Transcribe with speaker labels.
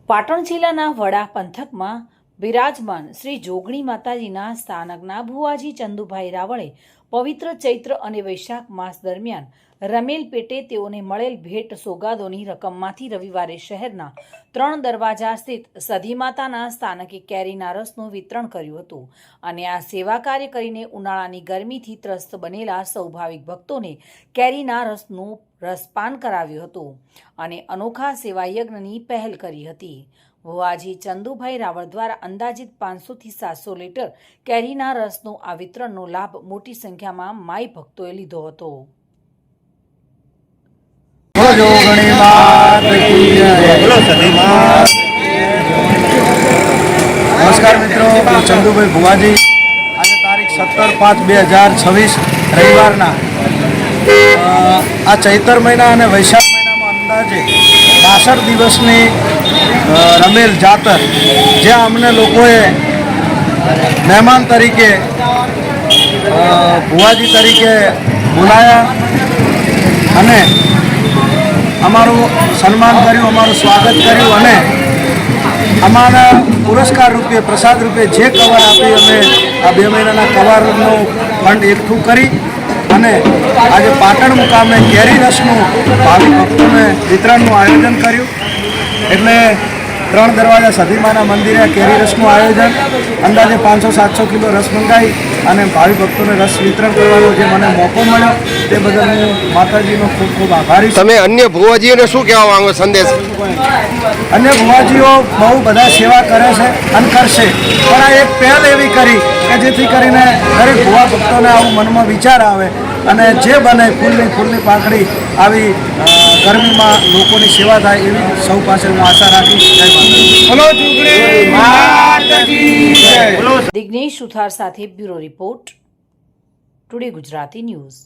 Speaker 1: પાટણ જિલ્લાના વડા પંથકમાં બિરાજમાન શ્રી જોગણી માતાજીના સ્થાનકના ભુવાજી ચંદુભાઈ રાવળે પવિત્ર ચૈત્ર અને વૈશાખ માસ દરમિયાન રમેલ પેટે તેઓને મળેલ ભેટ સોગાદોની રકમમાંથી રવિવારે શહેરના 3 દરવાજા સ્થિત સધી માતાના સ્થાનકે કેરીના રસનું વિતરણ કર્યું હતું અને આ સેવા કાર્ય કરીને ઉનાળાની ગરમીથી ત્રસ્ત બનેલા સ્વાભાવિક ભક્તોને કેરીના રસનું રસપાન કરાવ્યું હતું અને અનોખા સેવાયજ્ઞની પહેલ કરી હતી। ભુવાજી ચંદુભાઈ રાવળ દ્વારા અંદાજિત 500 થી 700 લીટર કેરીના રસનો આ વિતરણનો લાભ મોટી સંખ્યામાં માઈ ભક્તોએ લીધો હતો।
Speaker 2: નમસ્કાર મિત્રો, હું ચંદુભાઈ ભુવાજી। આજે તારીખ 17/5/2026 રવિવારના આ ચૈત્ર મહિના અને વૈશાખ મહિનામાં અંદાજે 62 દિવસની રમેલ જાતર, જ્યાં અમને લોકોએ મહેમાન તરીકે ભુવાજી તરીકે બોલાયા અને અમારું સન્માન કર્યું, અમારું સ્વાગત કર્યું અને અમારા પુરસ્કાર રૂપે, પ્રસાદ રૂપે જે કવર આપી અમે આ 2 મહિનાના કવરનું ફંડ એકઠું કરી અને આજે પાટણ મુકામે કેરી રસનું ભાવિક ભક્તોને વિતરણનું આયોજન કર્યું। એટલે 3 દરવાજા સધીમાના મંદિરે કેરી રસનું આયોજન, અંદાજે 500-700 કિલો રસ મંગાવી અને ભાવિક ભક્તોને રસ વિતરણ કરવાનો જે મને મોકો મળ્યો તે બદલ હું માતાજીનો ખૂબ ખૂબ આભારી છું।
Speaker 3: તમે અન્ય ભુવાજીઓને શું કહેવા માંગો સંદેશ?
Speaker 2: અન્ય ભુવાજીઓ બહુ બધા સેવા કરે છે અને કરશે, પણ આ એક પહેલ એવી કરી કે જેથી કરીને દરેક ભુવા ભક્તોને આવું મનમાં વિચાર આવે અને જે બને ફૂલની પાંખડી આવી ગરમીમાં લોકોની સેવા થાય એવી સૌ પાસે હું આશા રાખીશ।
Speaker 1: દિગ્નેશ સુથાર સાથે bureau report, today Gujarati news.